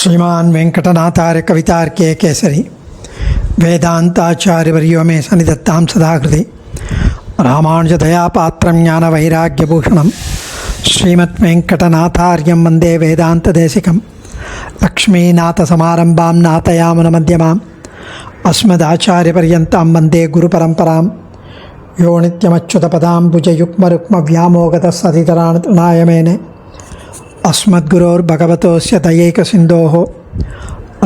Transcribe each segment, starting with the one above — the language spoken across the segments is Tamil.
श्रीमान वेंकटनाथार्य कवितार्के केसरी वेदांताचार्यवर्यो मे सन्निधत्तां सदाकृति रामानुजदयापात्रं ज्ञानवैराग्यभूषणं श्रीमद्वेंकटनाथार्यं वन्दे वेदान्तदेशिकं लक्ष्मीनाथसमारम्भां नाथयामुनमध्यमाम् अस्मदाचार्यपर्यन्तां वन्दे गुरुपरम्परां यो नित्यमच्युतपदाम्बुजयुग्मरुक्मव्यामोगतस्सतितराणतृणाय मेने अस्मद्गुरोर्भगवतोस्य दयैकसिन्धोः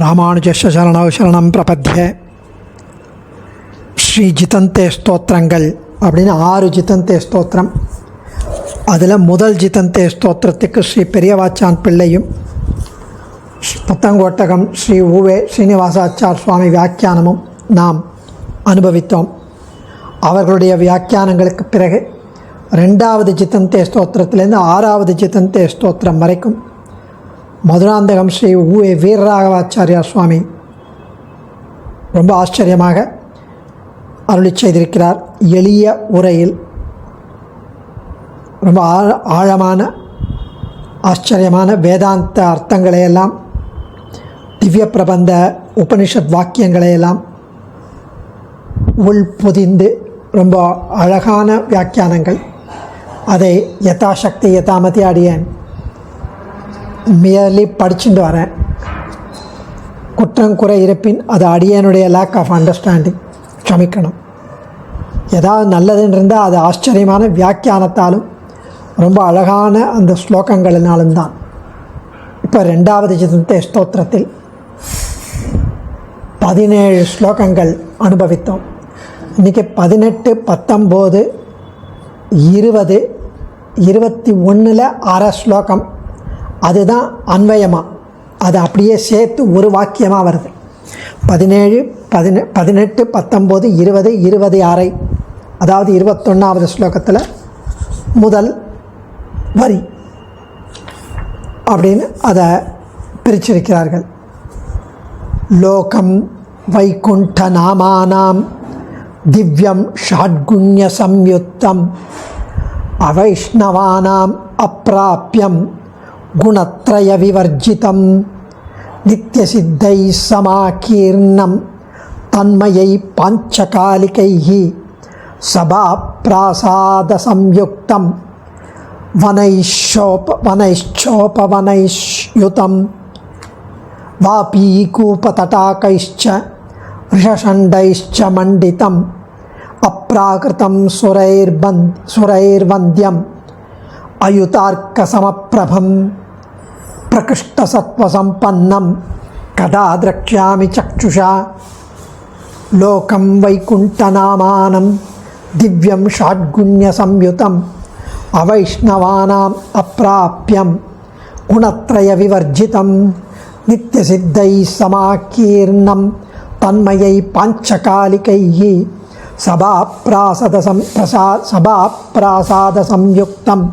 रामानुजस्य शरणौ शरणं प्रपद्ये ஸ்ரீ ஜிதந்தே ஸ்தோத்திரங்கள் அப்படின்னு 6 ஜிதந்தே ஸ்தோத்திரம். அதில் முதல் ஜிதந்தே ஸ்தோத்திரத்துக்கு ஸ்ரீ பெரியவாச்சான் பிள்ளையும் புத்தங்கோட்டகம் ஸ்ரீ உவே ஸ்ரீனிவாசாச்சார் சுவாமி வியாக்கியானமும் நாம் அனுபவித்தோம். அவர்களுடைய வியாக்கியானங்களுக்கு பிறகு 2வது ஜிதந்தே ஸ்தோத்திரத்திலேருந்து 6வது ஜிதந்தே ஸ்தோத்திரம் வரைக்கும் மதுராந்தகம் ஸ்ரீ உவே வீரராகவாச்சாரியார் சுவாமி ரொம்ப ஆச்சரியமாக அருளி செய்திருக்கிறார். எளிய உரையில் ரொம்ப ஆழமான ஆச்சரியமான வேதாந்த அர்த்தங்களையெல்லாம் திவ்ய பிரபந்த உபனிஷத் வாக்கியங்களையெல்லாம் உள்பொதிந்து ரொம்ப அழகான வியாக்கியானங்கள். அதை யதாசக்தி யதாமதி அடியேன் மியர்லி படிச்சுட்டு வரேன். குற்றங்குறை இருப்பின் அது அடியனுடைய லேக் ஆஃப் அண்டர்ஸ்டாண்டிங், க்ஷமிக்கணும். ஏதாவது நல்லதுன்னு இருந்தால் அது ஆச்சரியமான வியாக்கியானத்தாலும் ரொம்ப அழகான அந்த ஸ்லோகங்களினாலும் தான். இப்போ 2வது ஜிதந்தே ஸ்தோத்திரத்தில் 17 ஸ்லோகங்கள் அனுபவித்தோம். இன்றைக்கி 18, 19, 20, 21 அரை ஸ்லோகம். அதுதான் அன்வயமாக, அது அப்படியே சேர்த்து ஒரு வாக்கியமாக வருது. 17, 18, 19, 20, 20 அரை, அதாவது 21வது ஸ்லோகத்தில் முதல் வரி அப்படின்னு அதை பிரிச்சிருக்கிறார்கள். லோகம் வைகுண்ட நாமானாம் திவ்யம் ஷாட்குண்ய சம்யுக்தம் அவைஷ்ணவானாம் அப்ராப்யம் குணத்ரய விவர்ஜிதம் நித்யசித்தை சமாகீர்ணம் தன்மயை பாஞ்சகாலிகைஹி சபா பிராசாத சம்யுக்தம் வனைஷ்சோபவனைஷ்யுதம் வாபீகூபதடாகைश्च ரிஷஷண்டைश्च மண்டிதம் அப்ராகிருதம் சுரைர்வந்தியம் அயுதார்க்கசமப்பிரபம் பிரகிருஷ்டசத்வசம்பன்னம் கதா திரக்ஷ்யாமி சக்ஷுஷா லோகம் வைகுண்டநாமானம் திவ்யம் ஷாட்குண்யசம்யுதம் அவைஷ்ணவானாம் அப்ராப்யம் குணத்ரய விவர்ஜிதம் நித்யசித்தை சமாகீர்ணம் தன்மயை பாஞ்சகாலிகைஹி சபா பிராசாத சம்யுக்தம்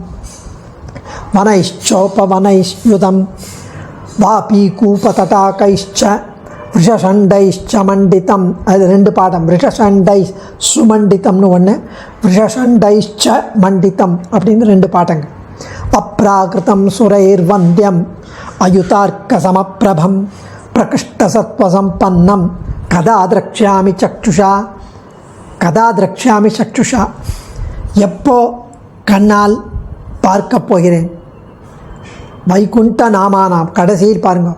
வனைஷ்சோபவனைஷ்யுதம் வாபீகூபதடாகைश्च ரிஷஷண்டைश्च மண்டிதம். அது 2 பாடம். ரிஷஷண்டை சுமண்டிதம்னு ஒன்று, ரிஷஷண்டைश्च மண்டிதம் அப்படின்னு 2 பாடங்கள். அப்ராகிருதம் சுரைர்வந்தியம் அயுதார்க்க சமப்பிரபம் பிரகிருஷ்டசத்வசம்பன்னம் கதா திரக்ஷ்யாமி சக்ஷுஷா. கதா திரக்ஷ்யாமி சக்ஷுஷா, எப்போ கண்ணால் பார்க்க போகிறேன். வைகுண்ட நாமானாம், கடைசியில் பாருங்க,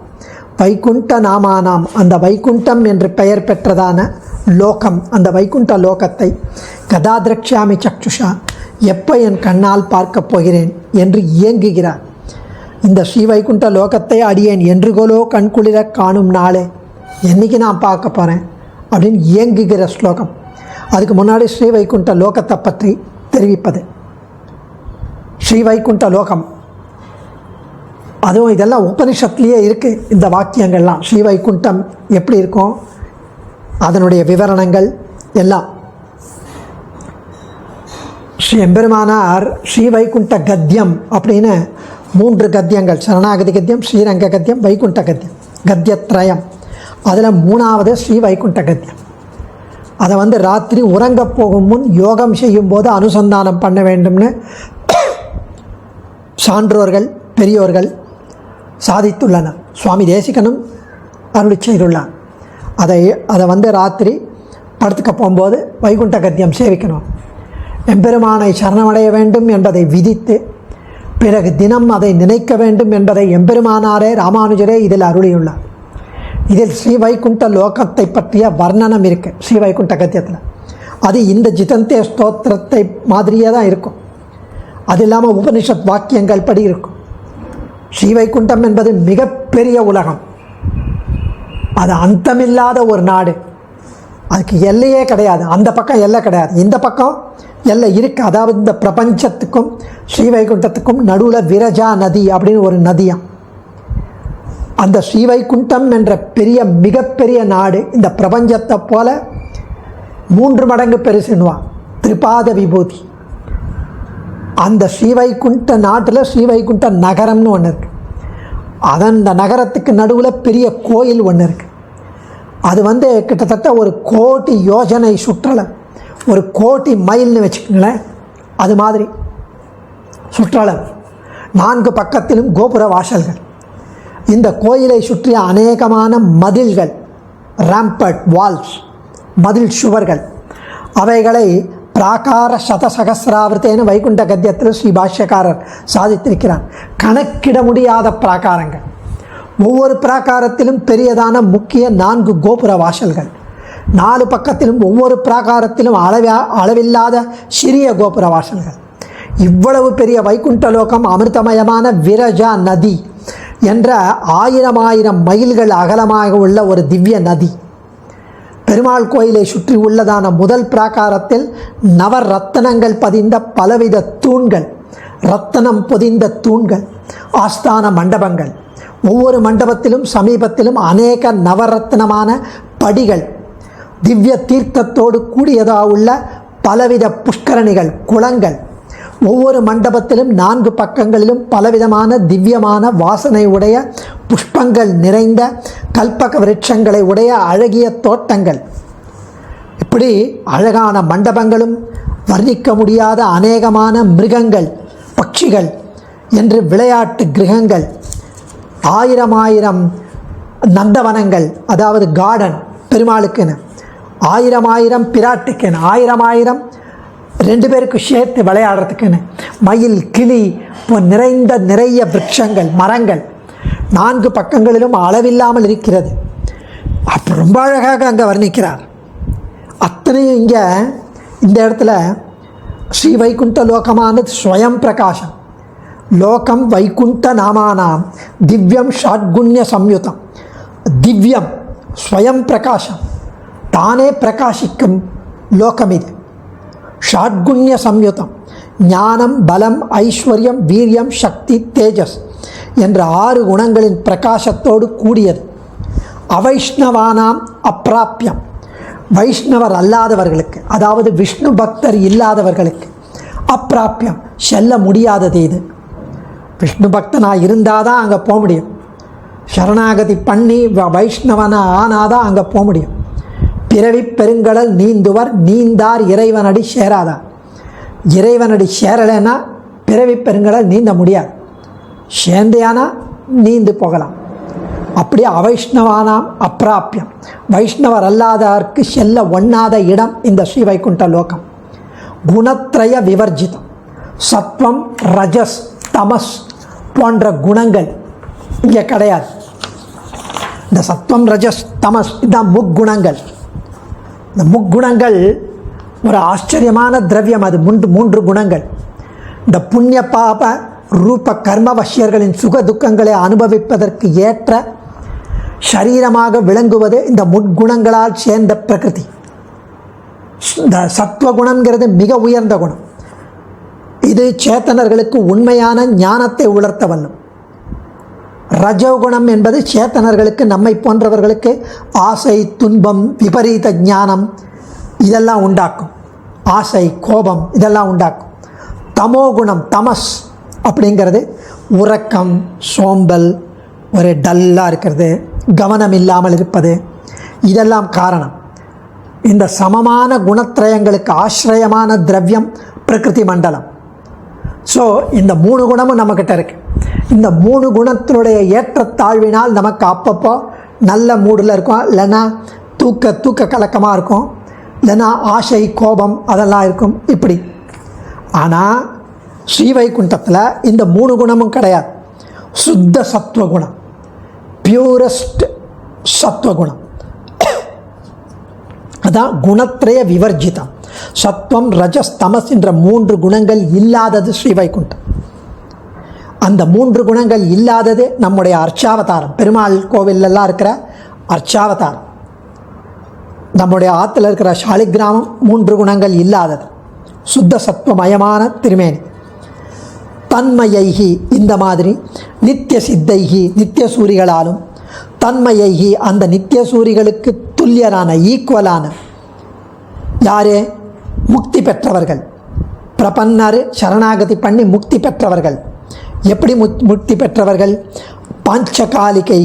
வைகுண்ட நாமானாம், அந்த வைகுண்டம் என்று பெயர் பெற்றதான லோகம், அந்த வைகுண்ட லோகத்தை கதா திரக்ஷ்யாமி சக்ஷுஷா, எப்போ என் கண்ணால் பார்க்க போகிறேன் என்று இயங்குகிறார். இந்த ஸ்ரீ வைகுண்ட லோகத்தை அடியேன் என்றுகோலோ கண்குளிர காணும் நாளே, என்றைக்கு நான் பார்க்க போகிறேன் அப்படின்னு இயங்குகிற ஸ்லோகம். அதுக்கு முன்னாடி ஸ்ரீ வைகுண்ட லோகத்தை பற்றி தெரிவிப்பது. ஸ்ரீ வைகுண்ட லோகம், அதுவும் இதெல்லாம் உபனிஷத்துலேயே இருக்குது. இந்த வாக்கியங்கள்லாம் ஸ்ரீ வைகுண்டம் எப்படி இருக்கும், அதனுடைய விவரணங்கள் எல்லாம். ஸ்ரீ எம்பெருமானார் ஸ்ரீ வைகுண்ட கத்தியம் அப்படின்னு 3 கத்தியங்கள், சரணாகதி கத்தியம், ஸ்ரீரங்க கத்தியம், வைகுண்ட கத்தியம், கத்தியத்ரயம். அதில் 3வது ஸ்ரீ வைகுண்ட கத்தியம். அதை ராத்திரி உறங்க போகும் முன் யோகம் செய்யும்போது அனுசந்தானம் பண்ண வேண்டும்னு சான்றோர்கள் பெரியோர்கள் சாதித்துள்ளனர். சுவாமி தேசிகனும் அருளி செய்துள்ளார். அதை ராத்திரி படுத்துக்க போகும்போது வைகுண்ட கத்தியம் சேவிக்கணும். எம்பெருமானை சரணமடைய வேண்டும் என்பதை விதித்து பிறகு தினம் அதை நினைக்க வேண்டும் என்பதை எம்பெருமானாரே ராமானுஜரே இதில் அருளியுள்ளார். இதில் ஸ்ரீ வைகுண்ட லோகத்தை பற்றிய வர்ணனம் இருக்குது ஸ்ரீ வைகுண்ட கத்தியத்தில். அது இந்த ஜிதந்தே ஸ்தோத்திரத்தை மாதிரியே தான் இருக்கும். அது இல்லாமல் உபனிஷத் வாக்கியங்கள் படி இருக்கும். ஸ்ரீ வைகுண்டம் என்பது மிகப்பெரிய உலகம். அது அந்தமில்லாத ஒரு நாடு. அதுக்கு எல்லையே கிடையாது. அந்த பக்கம் எல்லை கிடையாது, இந்த பக்கம் எல்லை இருக்குது. அதாவது இந்த பிரபஞ்சத்துக்கும் ஸ்ரீ வைகுண்டத்துக்கும் நடுவில் விரஜா நதி அப்படின்னு ஒரு நதியாம். அந்த ஸ்ரீ வைகுண்டம் என்ற மிகப்பெரிய நாடு இந்த பிரபஞ்சத்தை போல 3 மடங்கு பெருசுன்னுவான் திரிபாத விபூதி. அந்த ஸ்ரீ வைகுண்ட நாட்டில் ஸ்ரீ வைகுண்ட நகரம்னு ஒன்று இருக்குது. அந்த நகரத்துக்கு நடுவில் பெரிய கோயில் ஒன்று இருக்குது. அது கிட்டத்தட்ட 1 கோடி யோஜனை சுற்றளவு, 1 கோடி மைல்னு வச்சுக்கோங்களேன். அது மாதிரி சுற்றளவு. 4 பக்கத்திலும் கோபுர வாசல்கள். இந்த கோயிலை சுற்றிய அநேகமான மதில்கள், ராம்பட் வால்ஸ், மதில் சுவர்கள். அவைகளை பிராகார சதசகசிராவிரத்தேன்னு வைகுண்ட கத்தியத்தில் ஸ்ரீ பாஷ்யக்காரர் சாதித்திருக்கிறார். கணக்கிட முடியாத பிராகாரங்கள். ஒவ்வொரு பிராகாரத்திலும் பெரியதான முக்கிய 4 கோபுர வாசல்கள். 4 பக்கத்திலும் ஒவ்வொரு பிராகாரத்திலும் அளவில்லாத சிறிய கோபுர வாசல்கள். இவ்வளவு பெரிய வைகுண்ட லோகம் அமிர்தமயமான விரஜா நதி என்ற 1000 மைல்கள் அகலமாக உள்ள ஒரு திவ்ய நதி. பெருமாள் கோயிலை சுற்றி உள்ளதான முதல் பிராகாரத்தில் நவரத்தனங்கள் பதிந்த பலவித தூண்கள், ரத்தனம் பொதிந்த தூண்கள், ஆஸ்தான மண்டபங்கள். ஒவ்வொரு மண்டபத்திலும் சமீபத்திலும் அநேக நவரத்னமான படிகள், திவ்ய தீர்த்தத்தோடு கூடியதாக உள்ள பலவித புஷ்கரணிகள், குளங்கள். ஒவ்வொரு மண்டபத்திலும் 4 பக்கங்களிலும் பலவிதமான திவ்யமான வாசனை உடைய புஷ்பங்கள் நிறைந்த கல்பக விருட்சங்களை உடைய அழகிய தோட்டங்கள். இப்படி அழகான மண்டபங்களும் வர்ணிக்க முடியாத அநேகமான மிருகங்கள், பட்சிகள் என்று விளையாட்டு கிரகங்கள், 1000 நந்தவனங்கள், அதாவது கார்டன் பெருமாளுக்குன்னு, 1000 பிராட்டுக்குன்னு, 1000 2 பேருக்கு சேர்த்து விளையாடுறதுக்குன்னு, மயில், கிளி நிறைய விருட்சங்கள், மரங்கள் 4 பக்கங்களிலும் அளவில்லாமல் இருக்கிறது. அப்போ ரொம்ப அழகாக அங்கே வர்ணிக்கிறார். அத்தனையும் இங்கே இந்த இடத்துல ஸ்ரீ வைகுண்ட லோகமானது ஸ்வயம் பிரகாசம். லோகம் வைகுண்ட நாமானாம் திவ்யம் ஷாட்குண்ய சம்யுதம். திவ்யம் ஸ்வயம் பிரகாசம், தானே பிரகாசிக்கும் லோகம் இது. ஷாட்குண்ய சம்யுதம், ஞானம், பலம், ஐஸ்வர்யம், வீரியம், சக்தி, தேஜஸ் என்ற 6 குணங்களின் பிரகாசத்தோடு கூடியது. அவைஷ்ணவானாம் அப்பிராப்பியம், வைஷ்ணவர் அல்லாதவர்களுக்கு, அதாவது விஷ்ணு பக்தர் இல்லாதவர்களுக்கு அப்பிராப்பியம், செல்ல முடியாதது இது. விஷ்ணு பக்தனாக இருந்தால் தான் அங்கே போக முடியும். சரணாகதி பண்ணி வைஷ்ணவனாக ஆனாதான் அங்கே போக முடியும். பிறவி பெருங்கடல் நீந்துவர் நீந்தார் இறைவனடி சேராதார். இறைவனடி சேரலைன்னா பிறவி பெருங்கடல் நீந்த முடியாது. சேர்ந்தையானா நீந்து போகலாம். அப்படியே அவைஷ்ணவானாம் அப்பிராப்பியம், வைஷ்ணவர் அல்லாதவர்க்கு செல்ல ஒண்ணாத இடம் இந்த ஸ்ரீ வைகுண்ட லோகம். குணத்ரய விவர்ஜிதம். சத்வம், ரஜஸ், தமஸ் போன்ற குணங்கள் இங்கே கிடையாது. இந்த சத்வம், ரஜஸ், தமஸ் இதுதான் முக்குணங்கள். இந்த முக்குணங்கள் ஒரு ஆச்சரியமான திரவியம். அது 3 குணங்கள். இந்த புண்ணிய பாப ரூப கர்மவசியர்களின் சுக துக்கங்களை அனுபவிப்பதற்கு ஏற்ற சரீரமாக விளங்குவது இந்த முக்குணங்களால் சேர்ந்த பிரகிருதி. இந்த சத்வகுணம்ங்கிறது மிக உயர்ந்த குணம். இது சேத்தனர்களுக்கு உண்மையான ஞானத்தை உணர்த்த வல்லும். ரஜோகுணம் என்பது சேத்தனர்களுக்கு, நம்மை போன்றவர்களுக்கு ஆசை, துன்பம், விபரீத ஞானம் இதெல்லாம் உண்டாக்கும். ஆசை, கோபம் இதெல்லாம் உண்டாக்கும். தமோகுணம், தமஸ் அப்படிங்கிறது உறக்கம், சோம்பல், ஒரு டல்லாக இருக்கிறது, கவனம் இல்லாமல் இருப்பது, இதெல்லாம் காரணம். இந்த சமமான குணத்திரயங்களுக்கு ஆசிரியமான திரவியம் பிரகிருதி மண்டலம். ஸோ இந்த 3 குணமும் நம்மக்கிட்ட இருக்குது. இந்த 3 குணத்தினுடைய ஏற்றத்தாழ்வினால் நமக்கு அப்பப்போ நல்ல மூடில் இருக்கும், இல்லைன்னா தூக்க கலக்கமாக இருக்கும், இல்லைன்னா ஆசை கோபம் அதெல்லாம் இருக்கும் இப்படி. ஆனால் ஸ்ரீவைகுண்டத்தில் இந்த 3 குணமும் கிடையாது. சுத்த சத்வகுணம், பியூரஸ்ட் சத்வகுணம், அதான் குணத்ரய விவர்ஜிதம். சத்வம் ரஜஸ் தமஸ் என்ற 3 குணங்கள் இல்லாதது ஸ்ரீவைகுண்டம். அந்த 3 குணங்கள் இல்லாதது நம்முடைய அர்ச்சாவதாரம். பெருமாள் கோவிலெல்லாம் இருக்கிற அர்ச்சாவதாரம். நம்முடைய ஆற்றுல இருக்கிற சாலிகிராமம் 3 குணங்கள் இல்லாதது. சுத்த சத்வமயமான திருமேனி. தன்மயைகி இந்த மாதிரி நித்திய சித்தைகி நித்திய சூரிகளாலும், தன்மயைகி அந்த நித்திய சூரிகளுக்கு துல்லியரான ஈக்குவலான யாரே முக்தி பெற்றவர்கள். பிரபன்னர் சரணாகதி பண்ணி முக்தி பெற்றவர்கள். எப்படி முக்தி பெற்றவர்கள்? பாஞ்சகாலிகை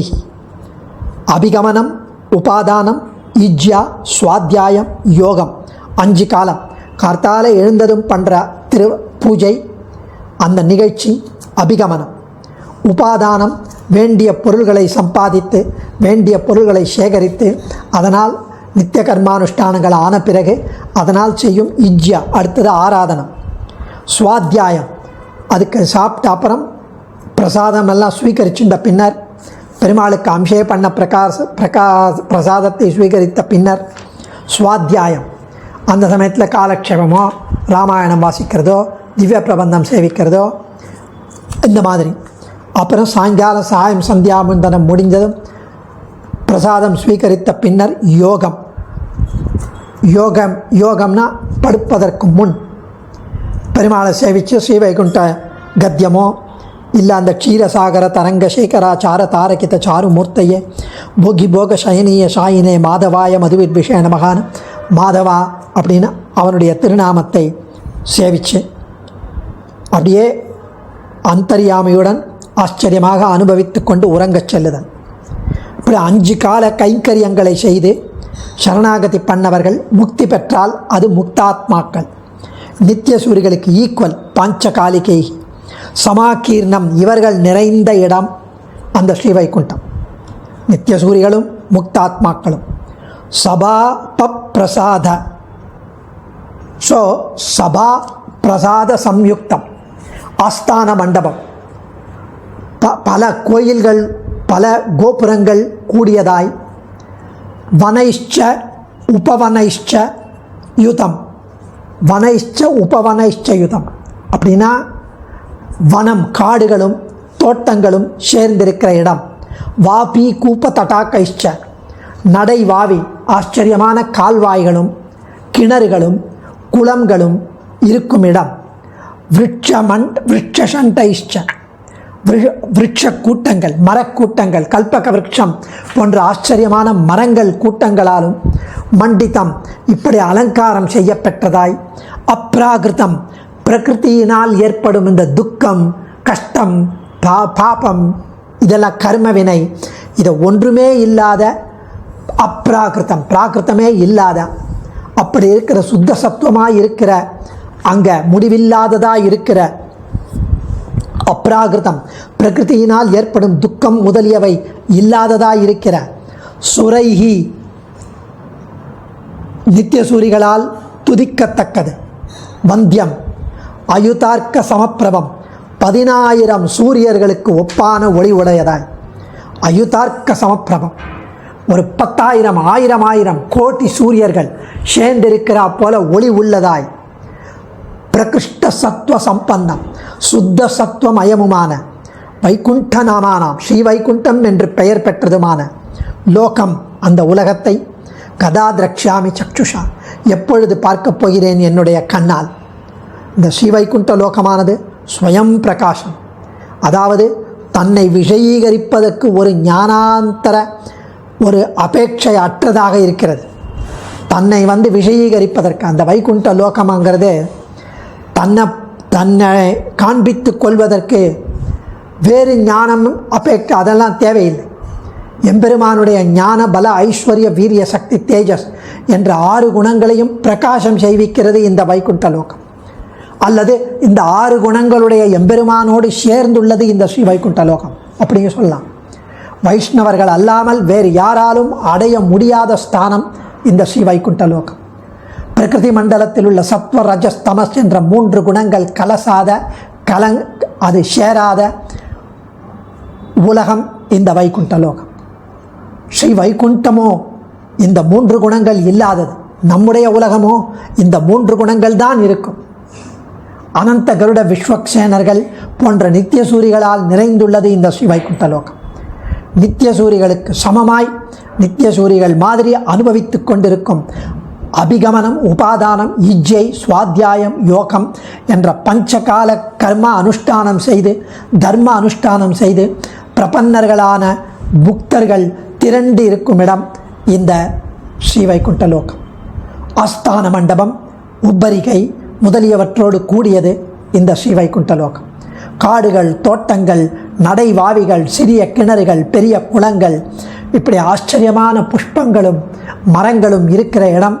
அபிகமனம், உபாதானம், இஜ்யா, சுவாத்தியாயம், யோகம். 5 காலம் கார்த்தால எழுந்ததும் பண்ணுற பூஜை, அந்த நிகழ்ச்சி அபிகமனம். உபாதானம் வேண்டிய பொருள்களை சம்பாதித்து வேண்டிய பொருள்களை சேகரித்து அதனால் நித்திய கர்மானுஷ்டானங்கள் ஆன பிறகு அதனால் செய்யும் இஜ்யா, அடுத்தது ஆராதனம். சுவாத்தியாயம் அதுக்கு சாப்பிட்ட அப்புறம் பிரசாதம் எல்லாம் ஸ்வீகரிச்சுட்ட பின்னர் பெருமாளுக்கு அம்சே பண்ண பிரசாதத்தை ஸ்வீகரித்த பின்னர் சுவாத்தியாயம். அந்த சமயத்தில் காலக்ஷேபமோ ராமாயணம் வாசிக்கிறதோ திவ்ய பிரபந்தம் சேவிக்கிறதோ இந்த மாதிரி. அப்புறம் சாயங்காலம் சாயம் சந்தியாவந்தனம் முடிந்ததும் பிரசாதம் ஸ்வீகரித்த பின்னர் யோகம். யோகம்னா படுப்பதற்கு முன் பெருமாளை சேவித்து ஸ்ரீவைகுண்ட கத்தியமோ இல்லை அந்த க்ஷீரசாகர தரங்க சேகராச்சார தாரகித சாரு மூர்த்தையே போகி போக சயனீய சாயினே மாதவாய மதுவித் விஷய நமகான மாதவா அப்படின்னு அவனுடைய திருநாமத்தை சேவித்து அப்படியே அந்தர்யாமியுடன் ஆச்சரியமாக அனுபவித்து கொண்டு உறங்கச் செல்லுதல். இப்படி 5 கால கைங்கரியங்களை செய்து சரணாகதி பண்ணவர்கள் முக்தி பெற்றால் அது முக்தாத்மாக்கள். நித்தியசூரிகளுக்கு ஈக்குவல் பாஞ்சகாலிகை சமாகீர்ணம் இவர்கள் நிறைந்த இடம் அந்த ஸ்ரீவைகுண்டம். நித்தியசூரிகளும் முக்தாத்மாக்களும். சபா பிரசாத சபா பிரசாத சம்யுக்தம் ஆஸ்தான மண்டபம். பல கோயில்கள் பல கோபுரங்கள் கூடியதாய் வனைஷ்ச உபவனைஷ்ச யுதம். வனைஷ்ச உபவனைஷ்ச யுதம் அப்படின்னா வனம் காடுகளும் தோட்டங்களும் சேர்ந்திருக்கிற இடம். வாபி கூப்ப தட்டாக்கைஷ்ச நடை வாவி ஆச்சரியமான கால்வாய்களும் கிணறுகளும் குளங்களும் இருக்கும் இடம். விருட்சண்டைஷ்ச விருட்ச கூட்டங்கள் மரக்கூட்டங்கள் கல்பக விருட்சம் போன்ற ஆச்சரியமான மரங்கள் கூட்டங்களாலும் மண்டிதம் இப்படி அலங்காரம் செய்யப்பெற்றதாய் அப்ராகிருதம் பிரகிருத்தியினால் ஏற்படும் இந்த துக்கம் கஷ்டம் பாபம் இதெல்லாம் கர்மவினை இதை ஒன்றுமே இல்லாத அப்ராகிருதம் பிராகிருத்தமே இல்லாத அப்படி இருக்கிற சுத்த சத்துவமாக இருக்கிற அங்கே முடிவில்லாததாக இருக்கிற அப்ராகிருதம் பிரகிருத்தியினால் ஏற்படும் துக்கம் முதலியவை இல்லாததாக இருக்கிற சுரைஹி நித்தியசூரிகளால் துதிக்கத்தக்கது. வந்தியம் அயுதார்க்க சமப்பிரபம் 10,000 சூரியர்களுக்கு ஒப்பான ஒளி உடையதாய். அயுதார்க்க சமப்பிரபம் ஒரு 10,000 1000 கோடி சூரியர்கள் சேர்ந்திருக்கிறா போல ஒளி உள்ளதாய். பிரகிருஷ்ட சத்வ சம்பன்னம் சுத்த சத்வமயமுமான வைகுண்ட நாமானாம் ஸ்ரீ வைகுண்டம் என்று பெயர் பெற்றதுமான லோகம் அந்த உலகத்தை கதா திரக்ஷாமி சக்ஷுஷா எப்பொழுது பார்க்கப் போகிறேன் என்னுடைய கண்ணால். இந்த ஸ்ரீவைகுண்ட லோகமானது ஸ்வயம் பிரகாசம், அதாவது தன்னை விஷயீகரிப்பதற்கு ஒரு ஞானாந்தர ஒரு அபேட்சை அற்றதாக இருக்கிறது. தன்னை விஷயீகரிப்பதற்கு அந்த வைகுண்ட லோகமாங்கிறது தன்னை காண்பித்து கொள்வதற்கு வேறு ஞானம் அபேட்சை அதெல்லாம் தேவையில்லை. எம்பெருமானுடைய ஞான பல ஐஸ்வர்ய வீரிய சக்தி தேஜஸ் என்ற 6 குணங்களையும் பிரகாசம் செய்விக்கிறது இந்த வைகுண்ட லோகம். அல்லது இந்த 6 குணங்களுடைய எம்பெருமானோடு சேர்ந்துள்ளது இந்த ஸ்ரீ வைகுண்ட லோகம் அப்படிங்க சொல்லலாம். வைஷ்ணவர்கள் அல்லாமல் வேறு யாராலும் அடைய முடியாத ஸ்தானம் இந்த ஸ்ரீ வைகுண்ட லோகம். பிரகிருதி மண்டலத்தில் உள்ள சத்வ ரஜஸ் தமஸ் என்ற 3 குணங்கள் கலசாத அது சேராத உலகம் இந்த வைகுண்ட லோகம். ஸ்ரீ வைகுண்டமோ இந்த 3 குணங்கள் இல்லாதது. நம்முடைய உலகமோ இந்த 3 குணங்கள் தான் இருக்கும். அனந்த கருட விஸ்வக்சேனர்கள் போன்ற நித்தியசூரிகளால் நிறைந்துள்ளது இந்த ஸ்ரீ வைகுண்ட லோகம். நித்தியசூரிகளுக்கு சமமாய் நித்தியசூரிகள் மாதிரி அனுபவித்து கொண்டிருக்கும் அபிகமனம், உபாதானம், இஜ்ஜை, சுவாத்தியாயம், யோகம் என்ற பஞ்சகால கர்ம அனுஷ்டானம் செய்து தர்ம அனுஷ்டானம் செய்து பிரபன்னர்களான புக்தர்கள் திரண்டு இருக்கும் இடம் இந்த ஸ்ரீ வைகுண்ட லோகம். ஆஸ்தான மண்டபம், உப்பரிகை முதலியவற்றோடு கூடியது இந்த ஸ்ரீ வைகுண்ட லோகம். காடுகள், தோட்டங்கள், நடைவாவிகள், சிறிய கிணறுகள், பெரிய குளங்கள், இப்படி ஆச்சரியமான புஷ்பங்களும் மரங்களும் இருக்கிற இடம்,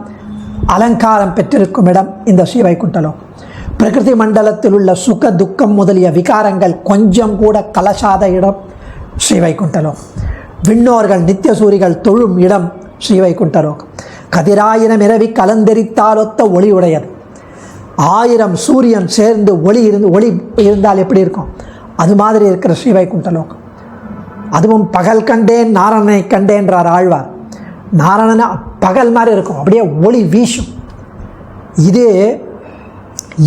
அலங்காரம் பெற்றிருக்கும் இடம் இந்த ஸ்ரீ வைகுண்ட லோகம். பிரகிருதி மண்டலத்தில் உள்ள சுக துக்கம் முதலிய விகாரங்கள் கொஞ்சம் கூட கலசாத இடம் ஸ்ரீ வைகுண்ட லோகம். விண்ணோர்கள் நித்தியசூரிகள் தொழும் இடம் ஸ்ரீ வைகுண்ட லோகம். கதிராயிரம் இரவி கலந்தெரித்தாலொத்த ஒளி உடையது. 1000 சூரியன் சேர்ந்து ஒளி இருந்தால் எப்படி இருக்கும், அது மாதிரி இருக்கிற ஸ்ரீ வைகுண்ட லோகம். அதுவும் பகல் கண்டேன் நாரணனை கண்டேன்றார் ஆழ்வார். நாரணனை பகல் மாதிரி இருக்கும், அப்படியே ஒளி வீசும். இது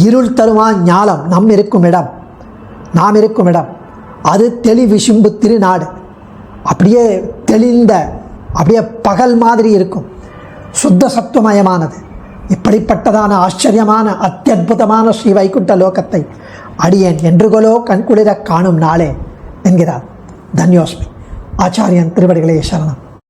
இருள் தருமா ஞாலம் நாம் இருக்கும் இடம். அது தெளி விசும்பு திருநாடு. அப்படியே தெளிந்த, அப்படியே பகல் மாதிரி இருக்கும், சுத்த சத்துவமயமானது. இப்படிப்பட்டதான ஆச்சரியமான அத்தியுதமான ஸ்ரீ வைகுண்ட லோகத்தை அடியேன் என்றுகொலோ கண்குளிர காணும் நாளே என்கிறார். தன்யோஸ்மி. ஆச்சாரியன் திருவடிகளே சரணம்.